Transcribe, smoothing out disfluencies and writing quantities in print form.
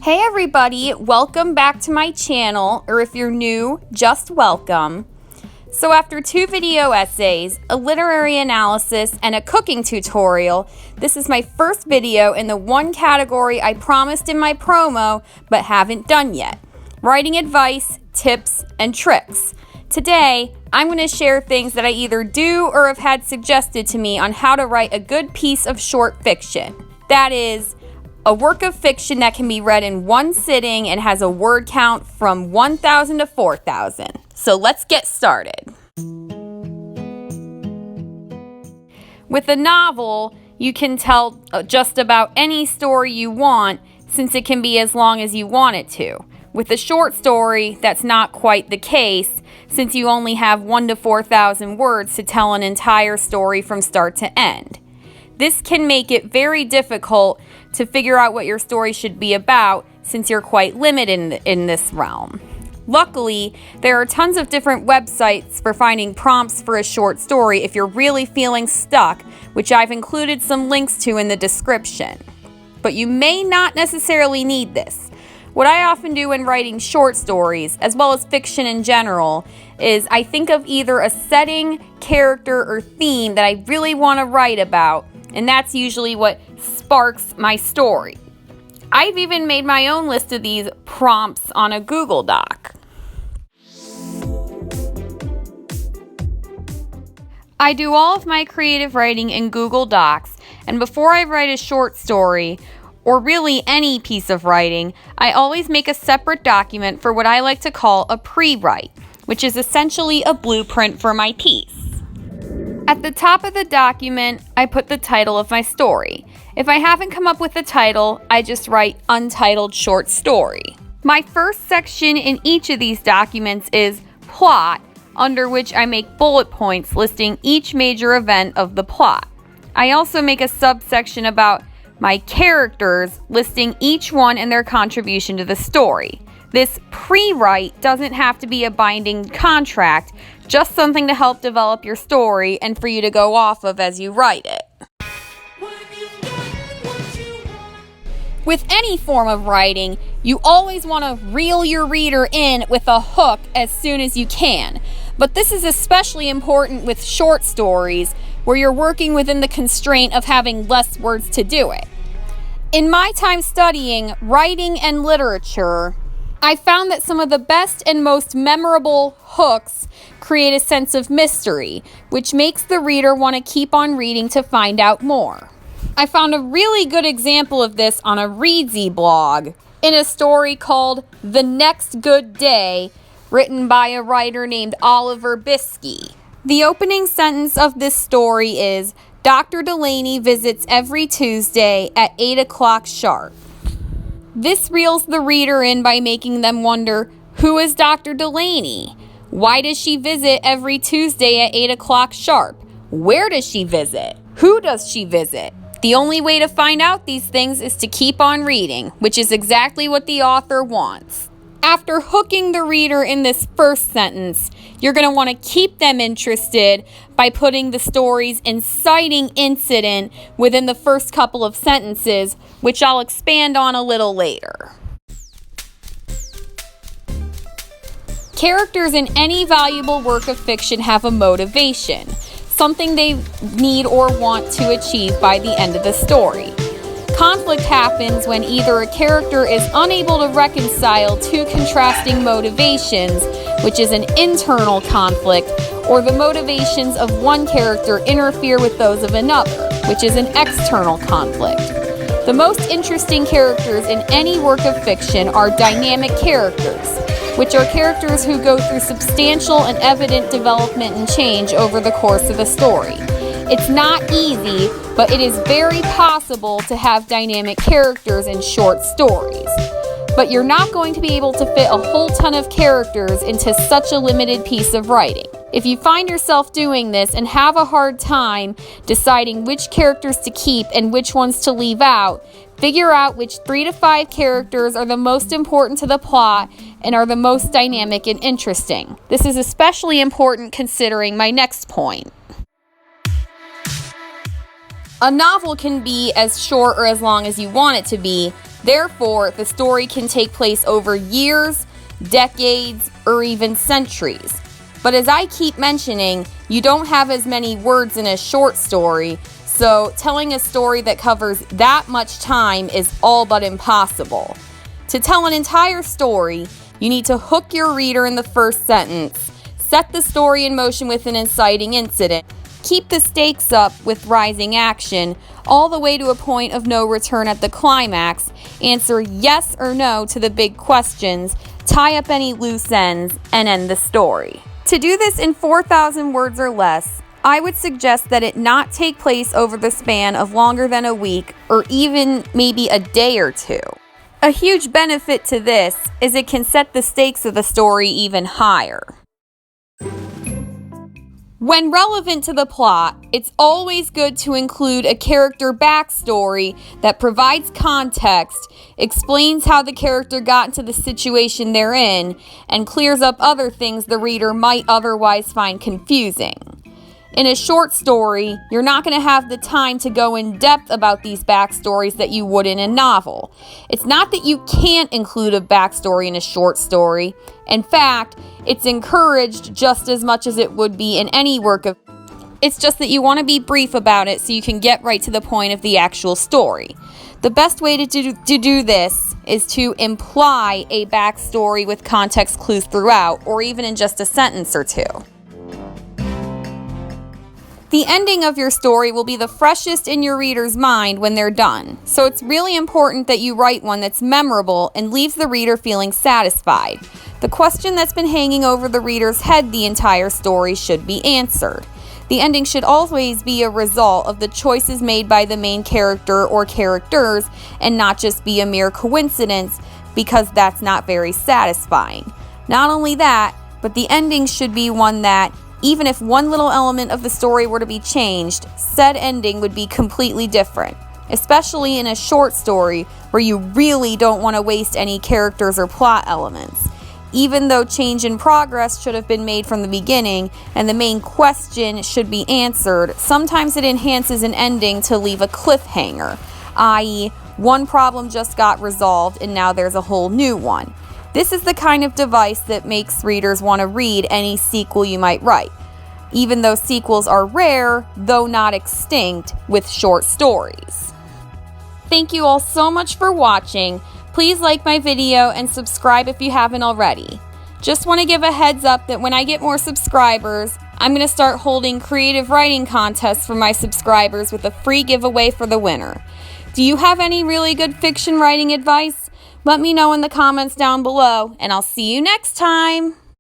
Hey everybody, welcome back to my channel, or if you're new, just welcome. So after 2 video essays, a literary analysis, and a cooking tutorial, this is my first video in the one category I promised in my promo but haven't done yet: writing advice, tips, and tricks. Today, I'm going to share things that I either do or have had suggested to me on how to write a good piece of short fiction. That is, a work of fiction that can be read in one sitting and has a word count from 1,000 to 4,000. So let's get started. With a novel, you can tell just about any story you want, since it can be as long as you want it to. With a short story, that's not quite the case, since you only have 1,000 to 4,000 words to tell an entire story from start to end. This can make it very difficult to figure out what your story should be about, since you're quite limited in this realm. Luckily, there are tons of different websites for finding prompts for a short story if you're really feeling stuck, which I've included some links to in the description. But you may not necessarily need this. What I often do when writing short stories, as well as fiction in general, is I think of either a setting, character, or theme that I really want to write about, and that's usually what sparks my story. I've even made my own list of these prompts on a Google Doc. I do all of my creative writing in Google Docs, and before I write a short story, or really any piece of writing, I always make a separate document for what I like to call a Prewrite, which is essentially a blueprint for my piece. At the top of the document, I put the title of my story. If I haven't come up with a title, I just write untitled short story. My first section in each of these documents is plot, under which I make bullet points listing each major event of the plot. I also make a subsection about my characters, listing each one and their contribution to the story. This pre-write doesn't have to be a binding contract, just something to help develop your story and for you to go off of as you write it. With any form of writing, you always want to reel your reader in with a hook as soon as you can. But this is especially important with short stories, where you're working within the constraint of having less words to do it. In my time studying writing and literature, I found that some of the best and most memorable hooks create a sense of mystery, which makes the reader want to keep on reading to find out more. I found a really good example of this on a Readsy blog in a story called The Next Good Day, written by a writer named Oliver Biskey. The opening sentence of this story is, "Dr. Delaney visits every Tuesday at 8 o'clock sharp." This reels the reader in by making them wonder, who is Dr. Delaney? Why does she visit every Tuesday at 8 o'clock sharp? Where does she visit? Who does she visit? The only way to find out these things is to keep on reading, which is exactly what the author wants. After hooking the reader in this first sentence, you're going to want to keep them interested by putting the story's inciting incident within the first couple of sentences, which I'll expand on a little later. Characters in any valuable work of fiction have a motivation, something they need or want to achieve by the end of the story. Conflict happens when either a character is unable to reconcile two contrasting motivations, which is an internal conflict, or the motivations of one character interfere with those of another, which is an external conflict. The most interesting characters in any work of fiction are dynamic characters, which are characters who go through substantial and evident development and change over the course of a story. It's not easy, but it is very possible to have dynamic characters in short stories. But you're not going to be able to fit a whole ton of characters into such a limited piece of writing. If you find yourself doing this and have a hard time deciding which characters to keep and which ones to leave out, figure out which 3 to 5 characters are the most important to the plot and are the most dynamic and interesting. This is especially important considering my next point. A novel can be as short or as long as you want it to be, Therefore, the story can take place over years, decades, or even centuries. But as I keep mentioning, you don't have as many words in a short story, so telling a story that covers that much time is all but impossible. To tell an entire story, you need to hook your reader in the first sentence, set the story in motion with an inciting incident, keep the stakes up with rising action, all the way to a point of no return at the climax, answer yes or no to the big questions, tie up any loose ends, and end the story. To do this in 4,000 words or less, I would suggest that it not take place over the span of longer than a week or even maybe a day or two. A huge benefit to this is it can set the stakes of the story even higher. When relevant to the plot, it's always good to include a character backstory that provides context, explains how the character got into the situation they're in, and clears up other things the reader might otherwise find confusing. In a short story, you're not going to have the time to go in depth about these backstories that you would in a novel. It's not that you can't include a backstory in a short story. In fact, it's encouraged just as much as it would be in any work of. It's just that you want to be brief about it so you can get right to the point of the actual story. The best way to do this is to imply a backstory with context clues throughout, or even in just a sentence or two. The ending of your story will be the freshest in your reader's mind when they're done, so it's really important that you write one that's memorable and leaves the reader feeling satisfied. The question that's been hanging over the reader's head the entire story should be answered. The ending should always be a result of the choices made by the main character or characters and not just be a mere coincidence, because that's not very satisfying. Not only that, but the ending should be one that, even if one little element of the story were to be changed, said ending would be completely different, especially in a short story where you really don't want to waste any characters or plot elements. Even though change in progress should have been made from the beginning and the main question should be answered, sometimes it enhances an ending to leave a cliffhanger, i.e., one problem just got resolved and now there's a whole new one. This is the kind of device that makes readers want to read any sequel you might write, even though sequels are rare, though not extinct, with short stories. Thank you all so much for watching. Please like my video and subscribe if you haven't already. Just want to give a heads up that when I get more subscribers, I'm going to start holding creative writing contests for my subscribers with a free giveaway for the winner. Do you have any really good fiction writing advice? Let me know in the comments down below, and I'll see you next time!